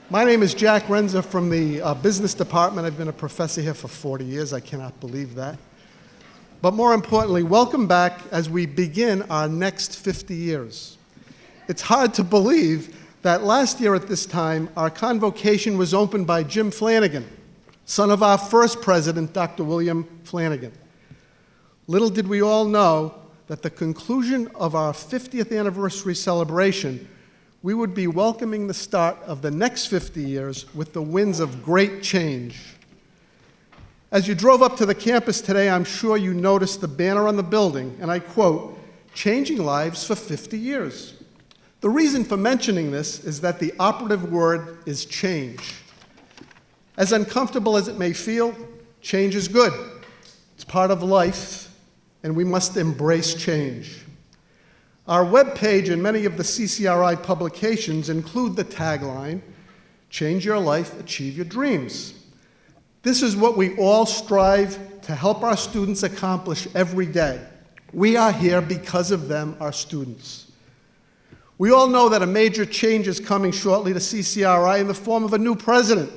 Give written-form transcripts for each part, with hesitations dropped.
My name is Jack Renza from the business department. I've been a professor here for 40 years. I cannot believe that. But more importantly, welcome back as we begin our next 50 years. It's hard to believe that last year at this time, our convocation was opened by Jim Flanagan, son of our first president, Dr. William Flanagan. Little did we all know that the conclusion of our 50th anniversary celebration, we would be welcoming the start of the next 50 years with the winds of great change. As you drove up to the campus today, I'm sure you noticed the banner on the building, and I quote, "Changing lives for 50 years." The reason for mentioning this is that the operative word is change. As uncomfortable as it may feel, change is good. It's part of life, and we must embrace change. Our webpage and many of the CCRI publications include the tagline, "Change your life, achieve your dreams." This is what we all strive to help our students accomplish every day. We are here because of them, our students. We all know that a major change is coming shortly to CCRI in the form of a new president.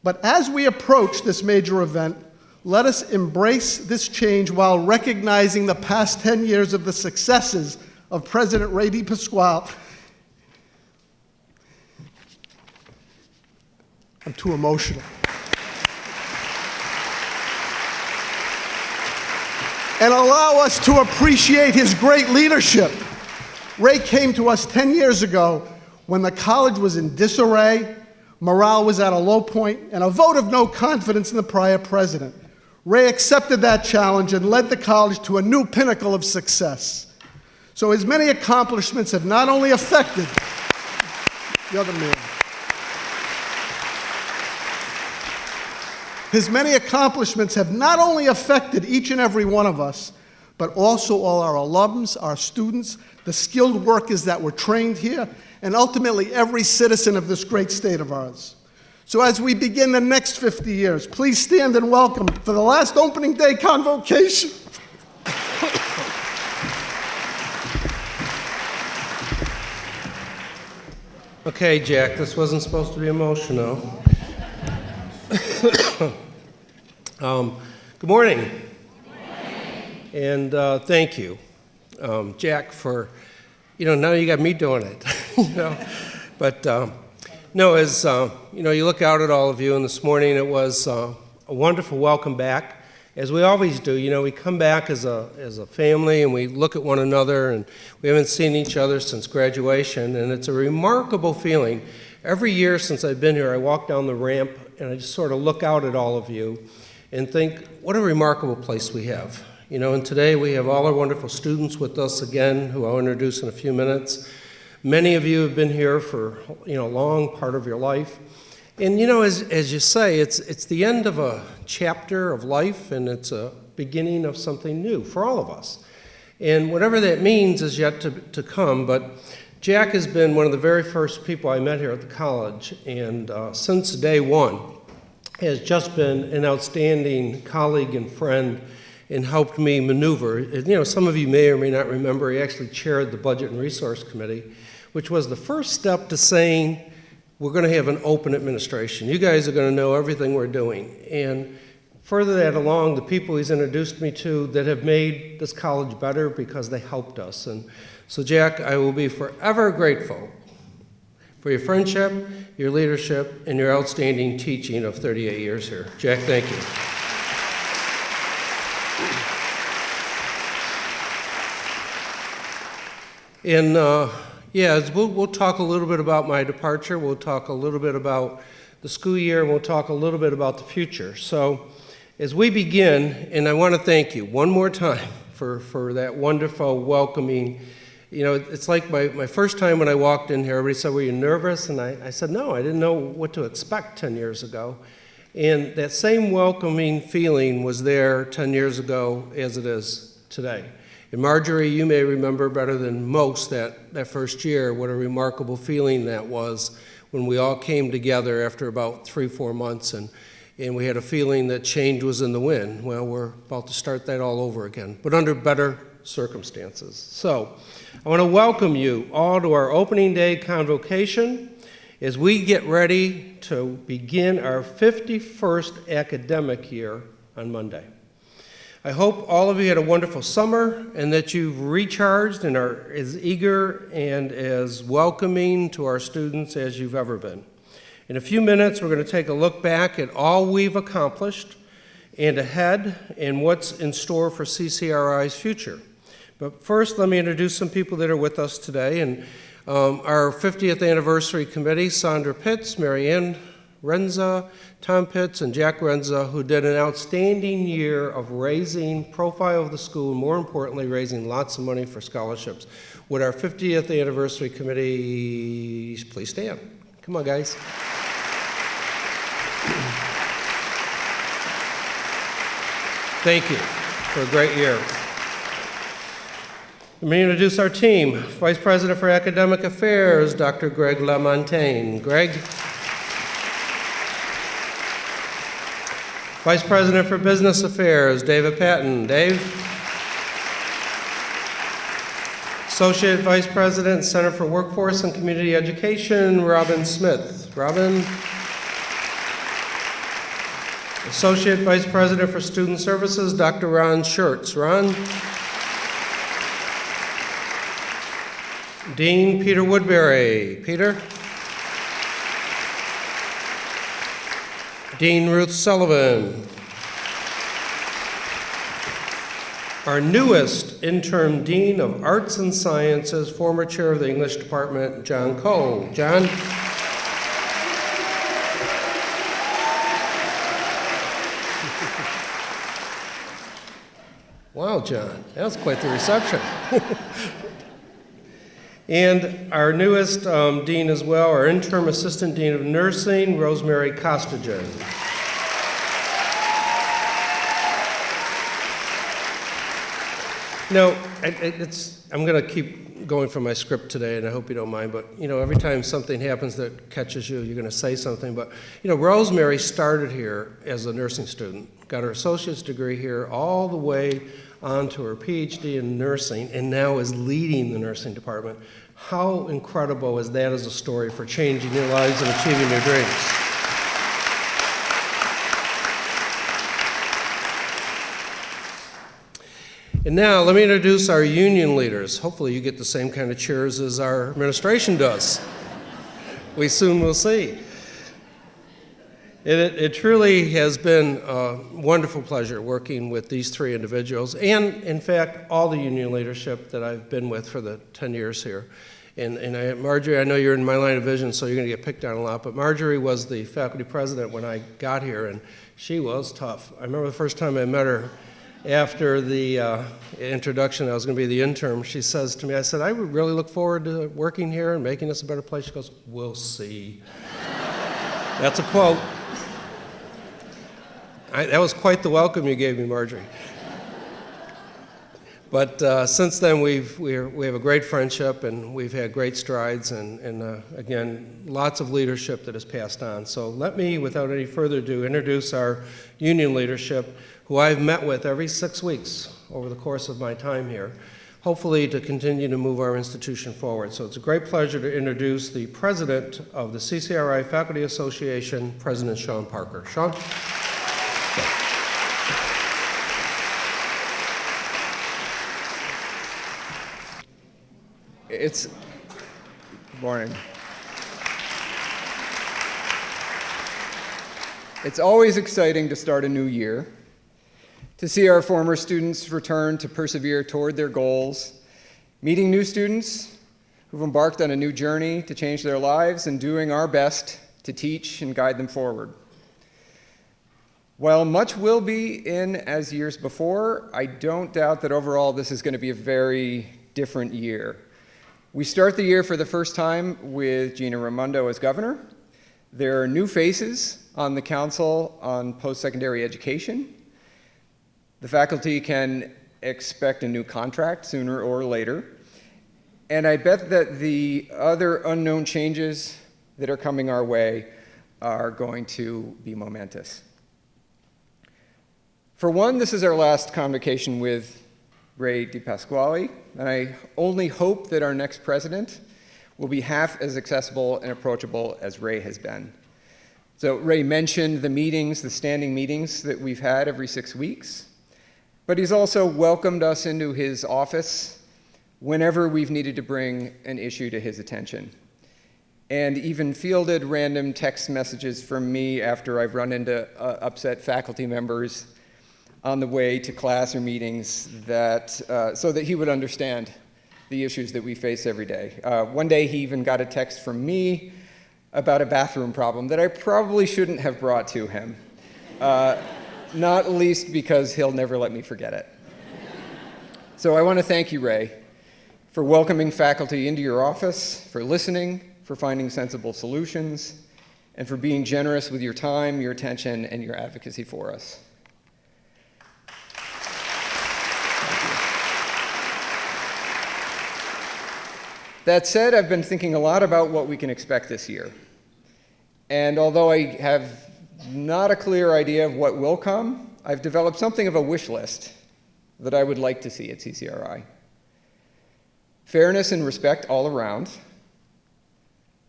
But as we approach this major event, let us embrace this change while recognizing the past 10 years of the successes of President Ray D. Pasquale. I'm too emotional. And allow us to appreciate his great leadership. Ray came to us 10 years ago when the college was in disarray, morale was at a low point, and a vote of no confidence in the prior president. Ray accepted that challenge and led the college to a new pinnacle of success. So his many accomplishments have not only affected the other man. His many accomplishments have not only affected each and every one of us, but also all our alums, our students, the skilled workers that were trained here, and ultimately every citizen of this great state of ours. So as we begin the next 50 years, please stand and welcome for the last Opening Day Convocation. Okay, Jack, this wasn't supposed to be emotional. Good morning. And thank you, Jack, for, now you got me doing it. But no, as you look out at all of you, and this morning it was a wonderful welcome back. As we always do, we come back as a family and we look at one another, and we haven't seen each other since graduation, and it's a remarkable feeling. Every year since I've been here, I walk down the ramp and I just sort of look out at all of you and think, what a remarkable place we have. And today we have all our wonderful students with us again, who I'll introduce in a few minutes. Many of you have been here for a long part of your life. And as you say, it's the end of a chapter of life, and it's a beginning of something new for all of us. And whatever that means is yet to come, but Jack has been one of the very first people I met here at the college, and since day one has just been an outstanding colleague and friend and helped me maneuver. Some of you may or may not remember, he actually chaired the Budget and Resource Committee, which was the first step to saying, we're going to have an open administration. You guys are going to know everything we're doing. And further that along, the people he's introduced me to that have made this college better because they helped us. And so, Jack, I will be forever grateful for your friendship, your leadership, and your outstanding teaching of 38 years here. Jack, thank you. And we'll talk a little bit about my departure. We'll talk a little bit about the school year, and we'll talk a little bit about the future. So as we begin, and I want to thank you one more time for that wonderful welcoming. It's like my first time when I walked in here, everybody said, were you nervous? And I said, no, I didn't know what to expect 10 years ago. And that same welcoming feeling was there 10 years ago as it is today. And Marjorie, you may remember better than most that first year what a remarkable feeling that was when we all came together after about 3-4 months, and we had a feeling that change was in the wind. Well, we're about to start that all over again, but under better circumstances. So I want to welcome you all to our Opening Day Convocation. as we get ready to begin our 51st academic year on Monday. I hope all of you had a wonderful summer and that you've recharged and are as eager and as welcoming to our students as you've ever been. In a few minutes, we're going to take a look back at all we've accomplished and ahead and what's in store for CCRI's future. But first, let me introduce some people that are with us today. And our 50th anniversary committee, Sandra Pitts, Marianne Renza, Tom Pitts, and Jack Renza, who did an outstanding year of raising profile of the school, and more importantly, raising lots of money for scholarships. Would our 50th anniversary committee please stand? Come on, guys. Thank you for a great year. Let me introduce our team. Vice President for Academic Affairs, Dr. Greg LaMontagne. Greg. Vice President for Business Affairs, David Patton. Dave. Associate Vice President, Center for Workforce and Community Education, Robin Smith. Robin. Associate Vice President for Student Services, Dr. Ron Schertz. Ron. Dean Peter Woodbury. Peter. Dean Ruth Sullivan. Our newest interim Dean of Arts and Sciences, former chair of the English department, John Coe. John. Wow, John, that was quite the reception. And our newest dean as well, our interim assistant dean of nursing, Rosemary Costigan. No, I'm going to keep going from my script today, and I hope you don't mind, but, every time something happens that catches you, you're going to say something. But, Rosemary started here as a nursing student, got her associate's degree here, all the way on to her PhD in nursing, and now is leading the nursing department. How incredible is that as a story for changing your lives and achieving your dreams? And now, let me introduce our union leaders. Hopefully you get the same kind of cheers as our administration does. We soon will see. It truly has been a wonderful pleasure working with these three individuals and, in fact, all the union leadership that I've been with for the 10 years here. And Marjorie, I know you're in my line of vision, so you're going to get picked on a lot, but Marjorie was the faculty president when I got here, and she was tough. I remember the first time I met her after the introduction, I was going to be the interim. She says to me, I said, I would really look forward to working here and making this a better place. She goes, we'll see. That's a quote. That was quite the welcome you gave me, Marjorie. But since then, we have a great friendship, and we've had great strides, and again, lots of leadership that has passed on. So let me, without any further ado, introduce our union leadership, who I've met with every 6 weeks over the course of my time here, hopefully to continue to move our institution forward. So it's a great pleasure to introduce the president of the CCRI Faculty Association, President Sean Parker. Sean? Good morning. It's always exciting to start a new year, to see our former students return to persevere toward their goals, meeting new students who've embarked on a new journey to change their lives, and doing our best to teach and guide them forward. While much will be in as years before, I don't doubt that overall this is going to be a very different year. We start the year for the first time with Gina Raimondo as governor. There are new faces on the Council on Post-Secondary Education. The faculty can expect a new contract sooner or later. And I bet that the other unknown changes that are coming our way are going to be momentous. For one, this is our last convocation with Ray DiPasquale, and I only hope that our next president will be half as accessible and approachable as Ray has been. So Ray mentioned the meetings, the standing meetings that we've had every 6 weeks, but he's also welcomed us into his office whenever we've needed to bring an issue to his attention, and even fielded random text messages from me after I've run into upset faculty members on the way to class or meetings so that he would understand the issues that we face every day. One day he even got a text from me about a bathroom problem that I probably shouldn't have brought to him, not least because he'll never let me forget it. So I want to thank you, Ray, for welcoming faculty into your office, for listening, for finding sensible solutions, and for being generous with your time, your attention, and your advocacy for us. That said, I've been thinking a lot about what we can expect this year. And although I have not a clear idea of what will come, I've developed something of a wish list that I would like to see at CCRI. Fairness and respect all around,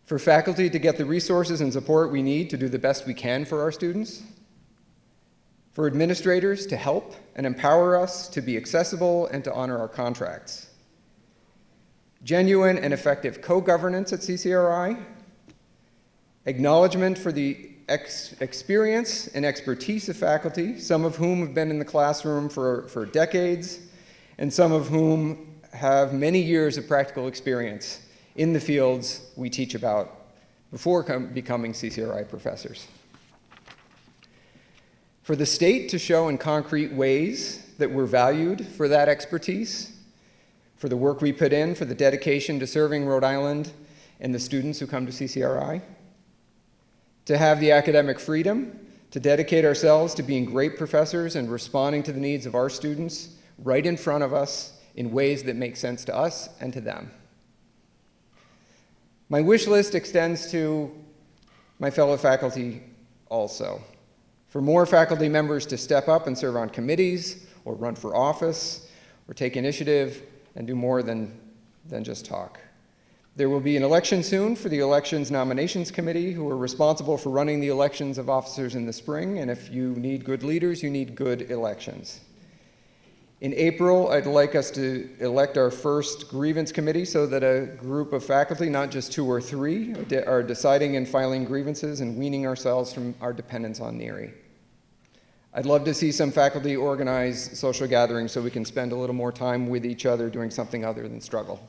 for faculty to get the resources and support we need to do the best we can for our students, for administrators to help and empower us to be accessible and to honor our contracts, genuine and effective co-governance at CCRI, acknowledgement for the experience and expertise of faculty, some of whom have been in the classroom for decades, and some of whom have many years of practical experience in the fields we teach about before becoming CCRI professors. For the state to show in concrete ways that we're valued for that expertise, for the work we put in, for the dedication to serving Rhode Island and the students who come to CCRI, to have the academic freedom to dedicate ourselves to being great professors and responding to the needs of our students right in front of us in ways that make sense to us and to them. My wish list extends to my fellow faculty also. For more faculty members to step up and serve on committees or run for office or take initiative and do more than just talk. There will be an election soon for the Elections Nominations Committee, who are responsible for running the elections of officers in the spring, and if you need good leaders, you need good elections. In April, I'd like us to elect our first grievance committee so that a group of faculty, not just 2 or 3, are deciding and filing grievances and weaning ourselves from our dependence on NERI. I'd love to see some faculty organize social gatherings so we can spend a little more time with each other doing something other than struggle.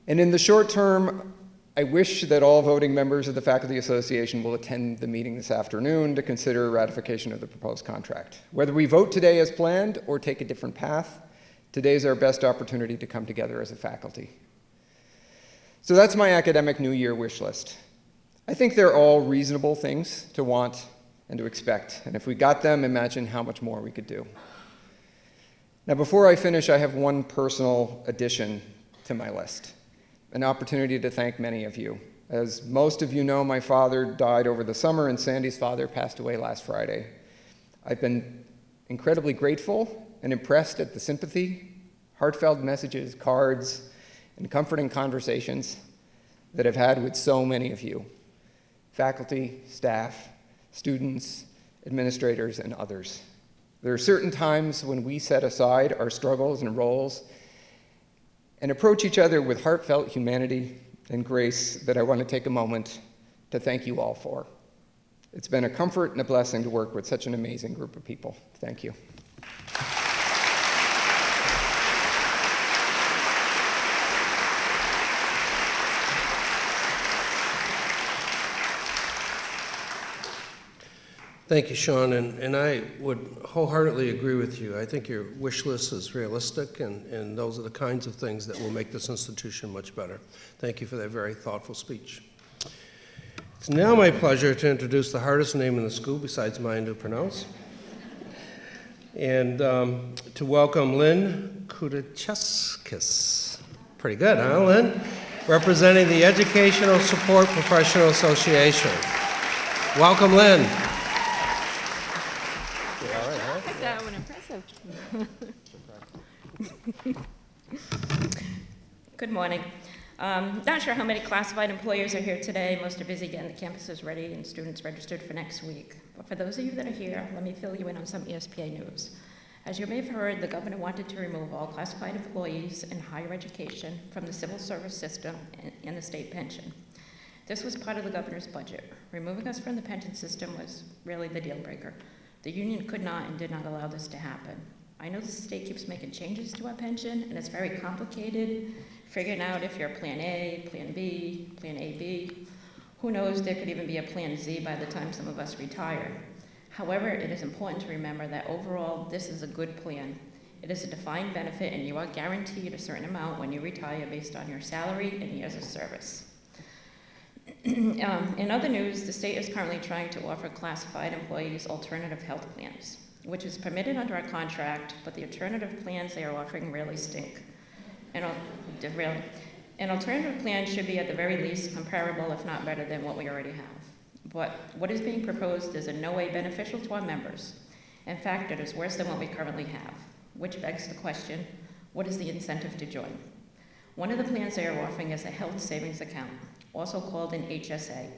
And in the short term, I wish that all voting members of the Faculty Association will attend the meeting this afternoon to consider ratification of the proposed contract. Whether we vote today as planned or take a different path, today is our best opportunity to come together as a faculty. So that's my academic New Year wish list. I think they're all reasonable things to want and to expect, and if we got them, imagine how much more we could do. Now, before I finish, I have one personal addition to my list. An opportunity to thank many of you. As most of you know, my father died over the summer and Sandy's father passed away last Friday. I've been incredibly grateful and impressed at the sympathy, heartfelt messages, cards, and comforting conversations that I've had with so many of you, faculty, staff, students, administrators, and others. There are certain times when we set aside our struggles and roles and approach each other with heartfelt humanity and grace that I want to take a moment to thank you all for. It's been a comfort and a blessing to work with such an amazing group of people. Thank you. Thank you, Sean, and I would wholeheartedly agree with you. I think your wish list is realistic, and those are the kinds of things that will make this institution much better. Thank you for that very thoughtful speech. It's now my pleasure to introduce the hardest name in the school, besides mine to pronounce, and to welcome Lynn Kudacheskis. Pretty good, huh, Lynn? Representing the Educational Support Professional Association. Welcome, Lynn. That one impressive. Good morning. Not sure how many classified employees are here today. Most are busy getting the campuses ready and students registered for next week. But for those of you that are here, let me fill you in on some ESPA news. As you may have heard, the governor wanted to remove all classified employees in higher education from the civil service system and the state pension. This was part of the governor's budget. Removing us from the pension system was really the deal breaker. The union could not and did not allow this to happen. I know the state keeps making changes to our pension, and it's very complicated, figuring out if you're Plan A, Plan B, Plan AB. Who knows, there could even be a Plan Z by the time some of us retire. However, it is important to remember that overall, this is a good plan. It is a defined benefit, and you are guaranteed a certain amount when you retire based on your salary and years of service. In other news, the state is currently trying to offer classified employees alternative health plans, which is permitted under our contract, but the alternative plans they are offering really stink. An alternative plan should be at the very least comparable, if not better, than what we already have. But what is being proposed is in no way beneficial to our members. In fact, it is worse than what we currently have, which begs the question, what is the incentive to join? One of the plans they are offering is a health savings account, also called an HSA.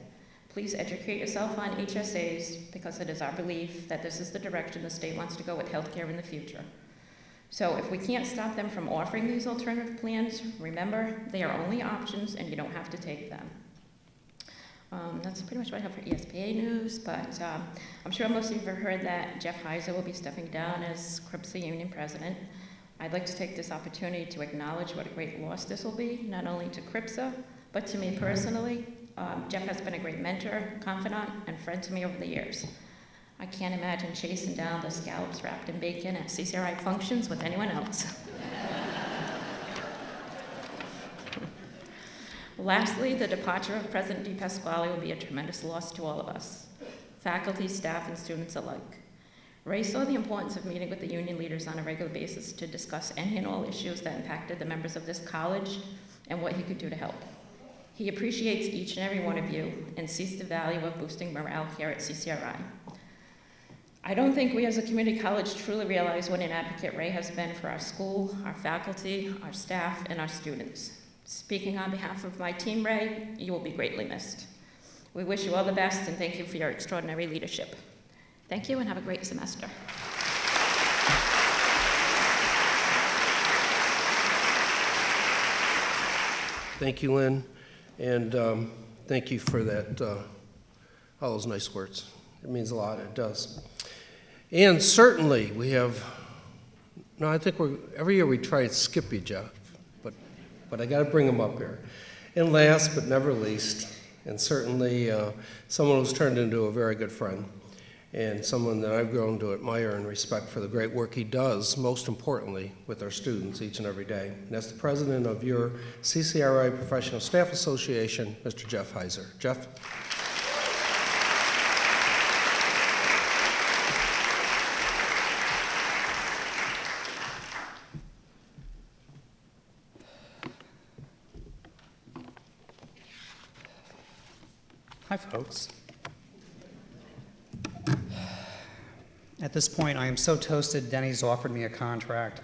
Please educate yourself on HSAs because it is our belief that this is the direction the state wants to go with healthcare in the future. So if we can't stop them from offering these alternative plans, remember, they are only options and you don't have to take them. That's pretty much what I have for ESPA news, but I'm sure most of you have heard that Jeff Heiser will be stepping down as CRPSA Union President. I'd like to take this opportunity to acknowledge what a great loss this will be, not only to CRPSA, but to me personally. Jeff has been a great mentor, confidant, and friend to me over the years. I can't imagine chasing down the scallops wrapped in bacon at CCRI functions with anyone else. Lastly, the departure of President DePasquale will be a tremendous loss to all of us, faculty, staff, and students alike. Ray saw the importance of meeting with the union leaders on a regular basis to discuss any and all issues that impacted the members of this college and what he could do to help. He appreciates each and every one of you and sees the value of boosting morale here at CCRI. I don't think we as a community college truly realize what an advocate Ray has been for our school, our faculty, our staff, and our students. Speaking on behalf of my team, Ray, you will be greatly missed. We wish you all the best and thank you for your extraordinary leadership. Thank you and have a great semester. Thank you, Lynn, and thank you for that, all those nice words. It means a lot, it does. And certainly we have, no, I think every year we try and skip you, Jeff, but I got to bring them up here. And last but never least, and certainly someone who's turned into a very good friend, and someone that I've grown to admire and respect for the great work he does, most importantly, with our students each and every day. And that's the president of your CCRI Professional Staff Association, Mr. Jeff Heiser. Jeff? Hi, folks. At this point, I am so toasted, Denny's offered me a contract.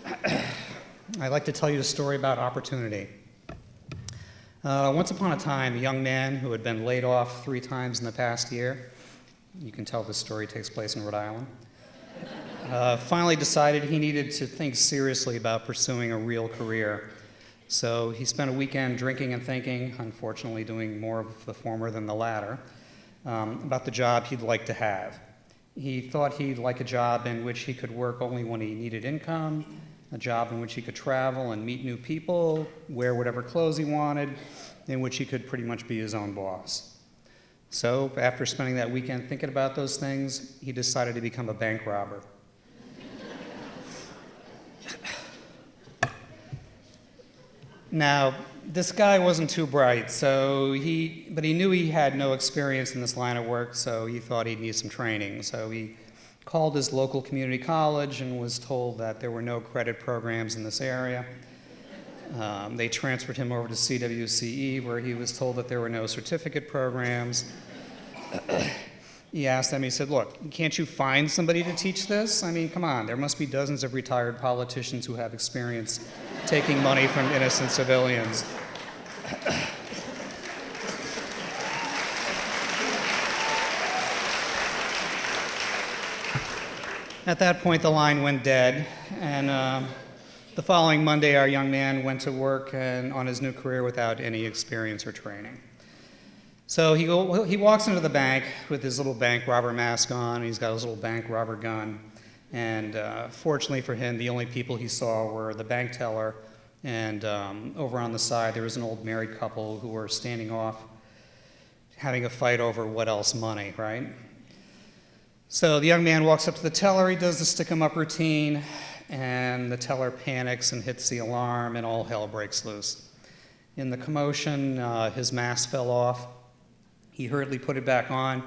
I'd like to tell you a story about opportunity. Once upon a time, a young man who had been laid off 3 times in the past year, you can tell this story takes place in Rhode Island, finally decided he needed to think seriously about pursuing a real career. So he spent a weekend drinking and thinking, unfortunately doing more of the former than the latter, about the job he'd like to have. He thought he'd like a job in which he could work only when he needed income, a job in which he could travel and meet new people, wear whatever clothes he wanted, in which he could pretty much be his own boss. So after spending that weekend thinking about those things, he decided to become a bank robber. Now, this guy wasn't too bright, but he knew he had no experience in this line of work, so he thought he'd need some training. So he called his local community college and was told that there were no credit programs in this area. They transferred him over to CWCE, where he was told that there were no certificate programs. He asked them, he said, look, can't you find somebody to teach this? I mean, come on, there must be dozens of retired politicians who have experience taking money from innocent civilians. At that point, the line went dead, and the following Monday, our young man went to work on his new career without any experience or training. So he walks into the bank with his little bank robber mask on, and he's got his little bank robber gun. And fortunately for him, the only people he saw were the bank teller, and over on the side, there was an old married couple who were standing off, having a fight over what else money, right? So the young man walks up to the teller, he does the stick 'em up routine, and the teller panics and hits the alarm, and all hell breaks loose. In the commotion, his mask fell off. He hurriedly put it back on,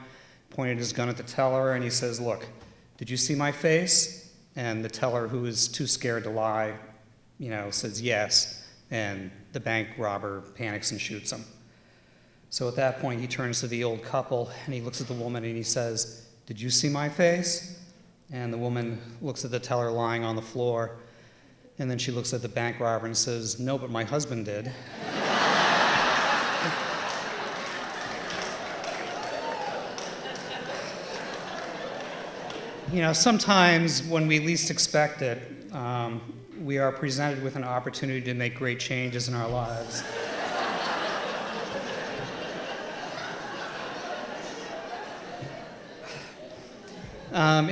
pointed his gun at the teller, and he says, "Look, did you see my face?" And the teller, who is too scared to lie, says yes, and the bank robber panics and shoots him. So at that point, he turns to the old couple, and he looks at the woman, and he says, "Did you see my face?" And the woman looks at the teller lying on the floor, and then she looks at the bank robber and says, "No, but my husband did." Sometimes when we least expect it, we are presented with an opportunity to make great changes in our lives.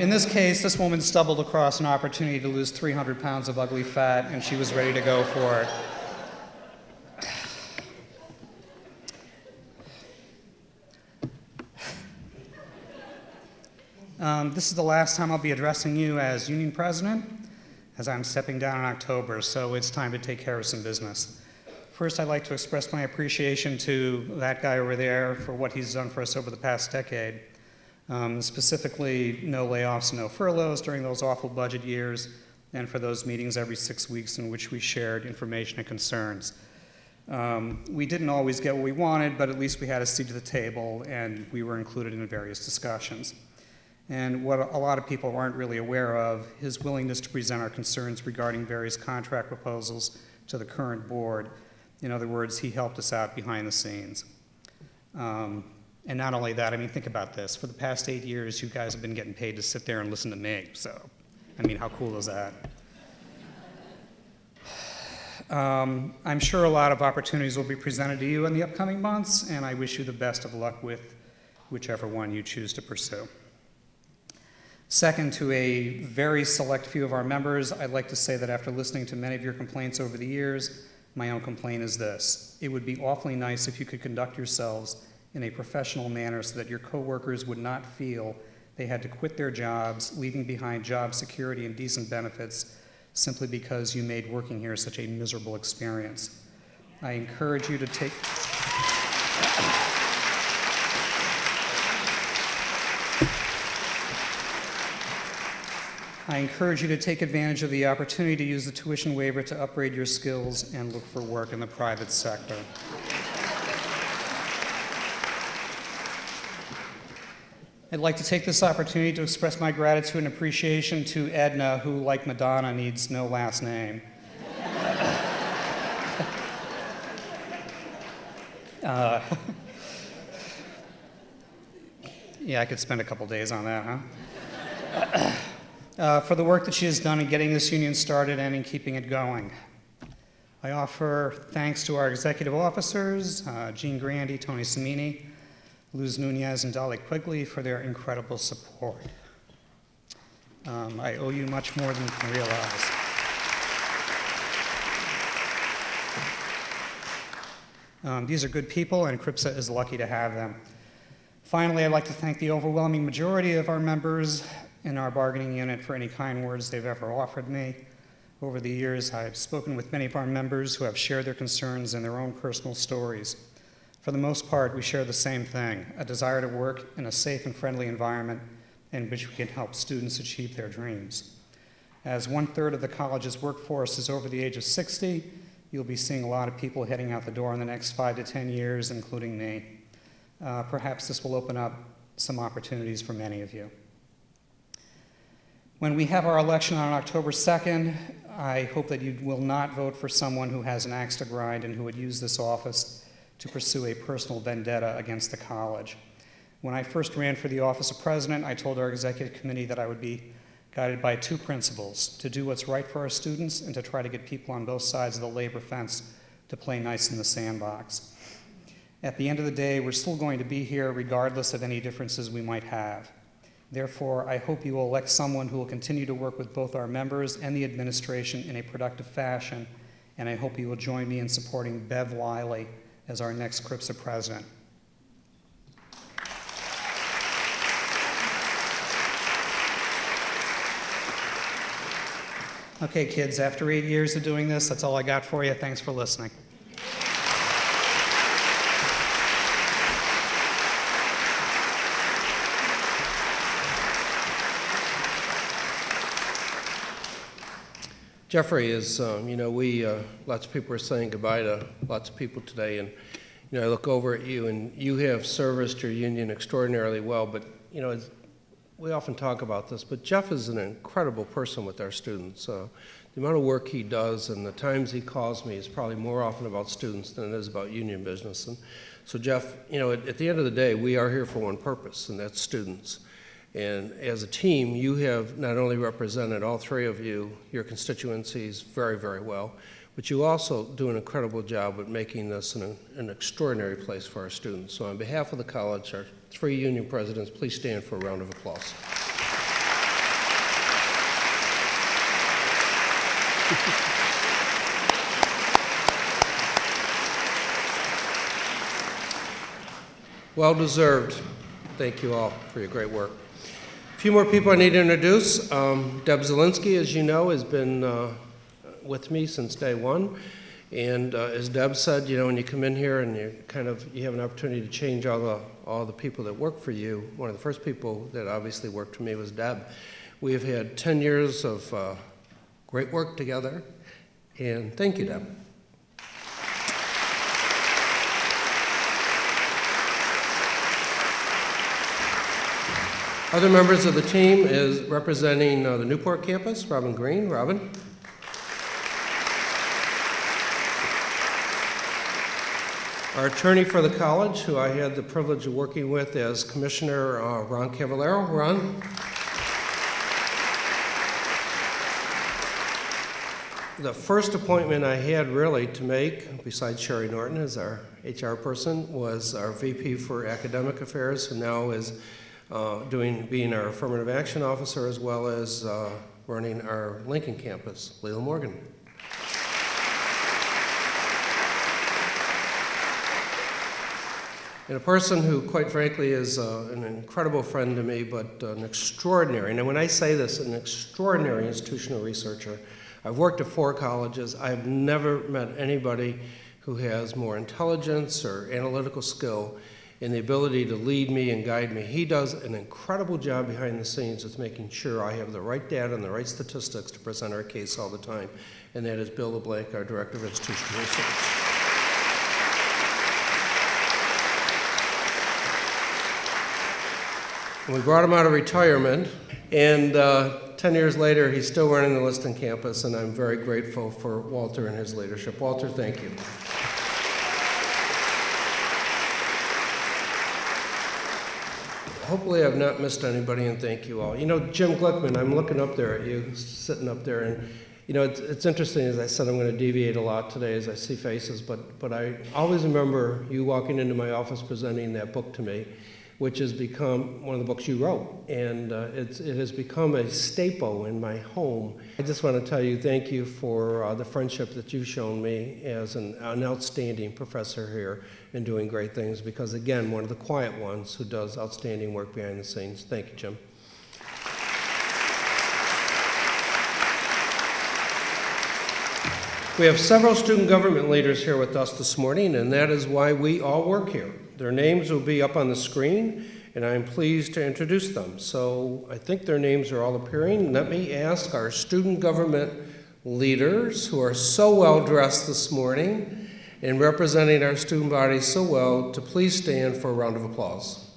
In this case, this woman stumbled across an opportunity to lose 300 pounds of ugly fat, and she was ready to go for it. This is the last time I'll be addressing you as union president, as I'm stepping down in October, so it's time to take care of some business. First, I'd like to express my appreciation to that guy over there for what he's done for us over the past decade. Specifically, no layoffs and no furloughs during those awful budget years, and for those meetings every 6 weeks in which we shared information and concerns. We didn't always get what we wanted, but at least we had a seat at the table, and we were included in various discussions. And what a lot of people aren't really aware of, his willingness to present our concerns regarding various contract proposals to the current board. In other words, he helped us out behind the scenes. And not only that, think about this. For the past 8 years, you guys have been getting paid to sit there and listen to me. So, how cool is that? I'm sure a lot of opportunities will be presented to you in the upcoming months, and I wish you the best of luck with whichever one you choose to pursue. Second, to a very select few of our members, I'd like to say that after listening to many of your complaints over the years, my own complaint is this: it would be awfully nice if you could conduct yourselves in a professional manner so that your coworkers would not feel they had to quit their jobs, leaving behind job security and decent benefits simply because you made working here such a miserable experience. I encourage you to take advantage of the opportunity to use the tuition waiver to upgrade your skills and look for work in the private sector. I'd like to take this opportunity to express my gratitude and appreciation to Edna, who, like Madonna, needs no last name. Yeah, I could spend a couple days on that, huh? For the work that she has done in getting this union started and in keeping it going. I offer thanks to our executive officers, Jean Grandy, Tony Samini, Luz Nunez, and Dolly Quigley for their incredible support. I owe you much more than you can realize. These are good people, and CRIPSA is lucky to have them. Finally, I'd like to thank the overwhelming majority of our members in our bargaining unit for any kind words they've ever offered me. Over the years, I've spoken with many of our members who have shared their concerns and their own personal stories. For the most part, we share the same thing: a desire to work in a safe and friendly environment in which we can help students achieve their dreams. As 1/3 of the college's workforce is over the age of 60, you'll be seeing a lot of people heading out the door in the next 5 to 10 years, including me. Perhaps this will open up some opportunities for many of you. When we have our election on October 2nd, I hope that you will not vote for someone who has an axe to grind and who would use this office to pursue a personal vendetta against the college. When I first ran for the office of president, I told our executive committee that I would be guided by two principles: to do what's right for our students and to try to get people on both sides of the labor fence to play nice in the sandbox. At the end of the day, we're still going to be here regardless of any differences we might have. Therefore, I hope you will elect someone who will continue to work with both our members and the administration in a productive fashion, and I hope you will join me in supporting Bev Wiley as our next CRIPSA president. Okay, kids, after 8 years of doing this, that's all I got for you. Thanks for listening. Jeffrey is, lots of people are saying goodbye to lots of people today, and, I look over at you, and you have serviced your union extraordinarily well, but, we often talk about this, but Jeff is an incredible person with our students. The amount of work he does and the times he calls me is probably more often about students than it is about union business. And so Jeff, at the end of the day, we are here for one purpose, and that's students. And as a team, you have not only represented, all three of you, your constituencies very, very well, but you also do an incredible job at making this an extraordinary place for our students. So on behalf of the college, our three union presidents, please stand for a round of applause. Well deserved. Thank you all for your great work. A few more people I need to introduce. Deb Zielinski, as you know, has been with me since day one. And as Deb said, when you come in here and you have an opportunity to change all the people that work for you, one of the first people that obviously worked for me was Deb. We have had 10 years of great work together, and thank you, Deb. Other members of the team is representing the Newport campus, Robin Green. Robin. Our attorney for the college, who I had the privilege of working with as Commissioner, Ron Cavallaro. Ron. The first appointment I had really to make, besides Sherry Norton as our HR person, was our VP for Academic Affairs, who now is being our Affirmative Action Officer, as well as running our Lincoln campus, Leila Morgan. And a person who, quite frankly, is an incredible friend to me, but an extraordinary, and when I say this, an extraordinary institutional researcher. I've worked at 4 colleges. I've never met anybody who has more intelligence or analytical skill and the ability to lead me and guide me. He does an incredible job behind the scenes with making sure I have the right data and the right statistics to present our case all the time, and that is Bill LeBlanc, our Director of Institutional Research. We brought him out of retirement, and 10 years later, he's still running the Liston campus, and I'm very grateful for Walter and his leadership. Walter, thank you. Hopefully I've not missed anybody, and thank you all. Jim Glickman, I'm looking up there at you, sitting up there, and it's interesting, as I said, I'm going to deviate a lot today as I see faces, but I always remember you walking into my office presenting that book to me, which has become one of the books you wrote, and it has become a staple in my home. I just want to tell you thank you for the friendship that you've shown me as an outstanding professor here and doing great things, because again, one of the quiet ones who does outstanding work behind the scenes. Thank you, Jim. We have several student government leaders here with us this morning, and that is why we all work here. Their names will be up on the screen, and I'm pleased to introduce them. So I think their names are all appearing. Let me ask our student government leaders, who are so well dressed this morning and representing our student body so well, to please stand for a round of applause.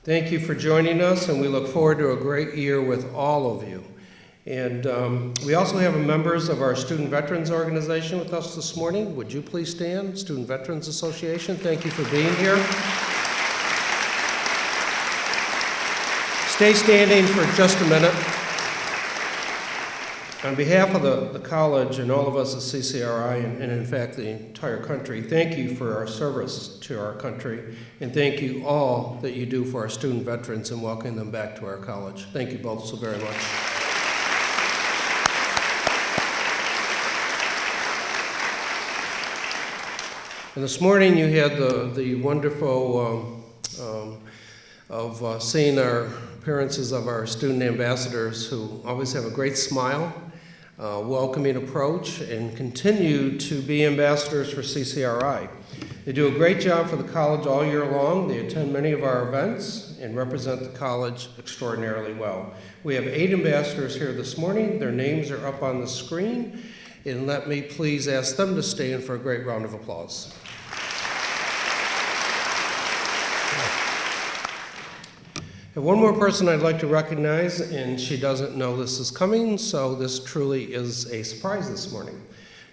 Thank you for joining us, and we look forward to a great year with all of you. And we also have members of our Student Veterans Organization with us this morning. Would you please stand? Student Veterans Association, thank you for being here. Stay standing for just a minute. On behalf of the college and all of us at CCRI, and in fact the entire country, thank you for our service to our country, and thank you all that you do for our student veterans and welcoming them back to our college. Thank you both so very much. And this morning you had the wonderful of seeing our appearances of our student ambassadors who always have a great smile, welcoming approach, and continue to be ambassadors for CCRI. They do a great job for the college all year long. They attend many of our events and represent the college extraordinarily well. We have 8 ambassadors here this morning. Their names are up on the screen. And let me please ask them to stand for a great round of applause. I have one more person I'd like to recognize, and she doesn't know this is coming, so this truly is a surprise this morning.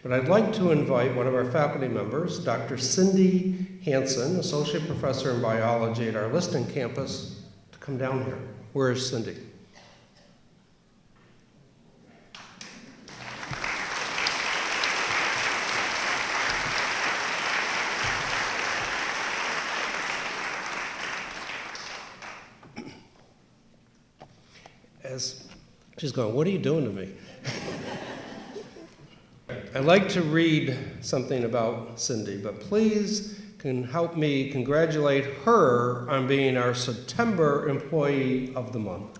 But I'd like to invite one of our faculty members, Dr. Cindy Hansen, Associate Professor in Biology at our Liston campus, to come down here. Where is Cindy? As she's going, what are you doing to me? I'd like to read something about Cindy, but please can help me congratulate her on being our September Employee of the Month.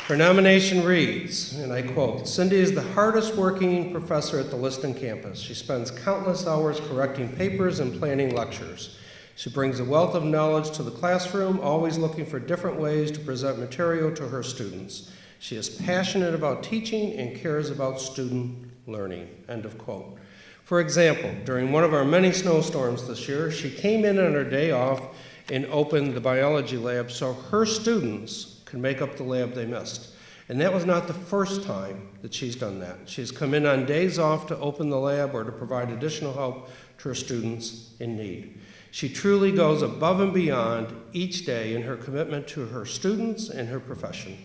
Her nomination reads, and I quote, "Cindy is the hardest working professor at the Liston campus. She spends countless hours correcting papers and planning lectures. She brings a wealth of knowledge to the classroom, always looking for different ways to present material to her students. She is passionate about teaching and cares about student learning," end of quote. For example, during one of our many snowstorms this year, she came in on her day off and opened the biology lab so her students could make up the lab they missed. And that was not the first time that she's done that. She's come in on days off to open the lab or to provide additional help to her students in need. She truly goes above and beyond each day in her commitment to her students and her profession.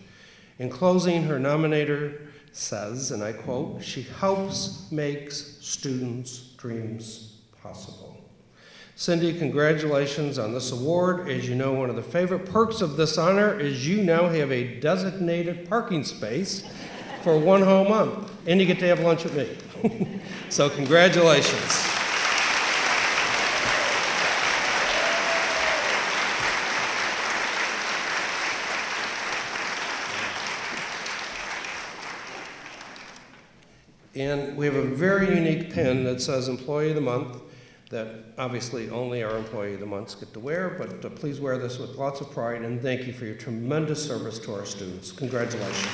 In closing, her nominator says, and I quote, "She helps makes students' dreams possible." Cindy, congratulations on this award. As you know, one of the favorite perks of this honor is you now have a designated parking space for one whole month, and you get to have lunch with me. So congratulations. And we have a very unique pin that says Employee of the Month, that obviously only our Employee of the Months get to wear, but please wear this with lots of pride, and thank you for your tremendous service to our students. Congratulations.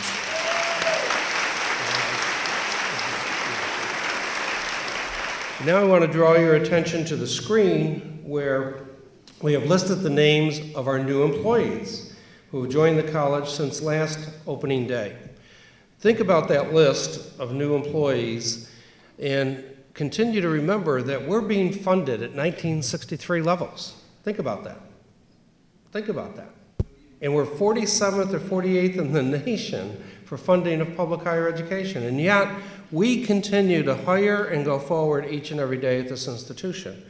Now I want to draw your attention to the screen where we have listed the names of our new employees who have joined the college since last opening day. Think about that list of new employees and continue to remember that we're being funded at 1963 levels. Think about that. Think about that. And we're 47th or 48th in the nation for funding of public higher education. And yet, we continue to hire and go forward each and every day at this institution.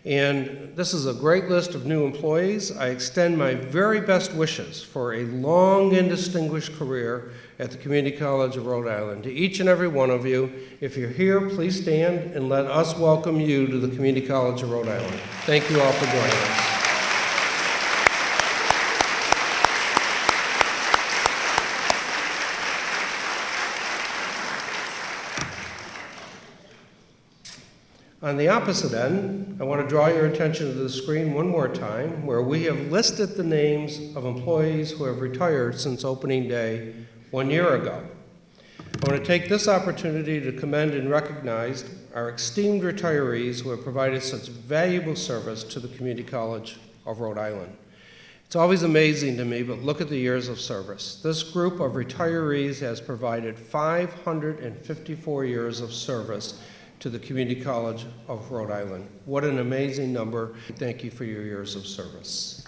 And this is a great list of new employees. I extend my very best wishes for a long and distinguished career at the Community College of Rhode Island. To each and every one of you, if you're here, please stand and let us welcome you to the Community College of Rhode Island. Thank you all for joining us. On the opposite end, I want to draw your attention to the screen one more time, where we have listed the names of employees who have retired since opening day 1 year ago. I want to take this opportunity to commend and recognize our esteemed retirees who have provided such valuable service to the Community College of Rhode Island. It's always amazing to me, but look at the years of service. This group of retirees has provided 554 years of service to the Community College of Rhode Island. What an amazing number. Thank you for your years of service.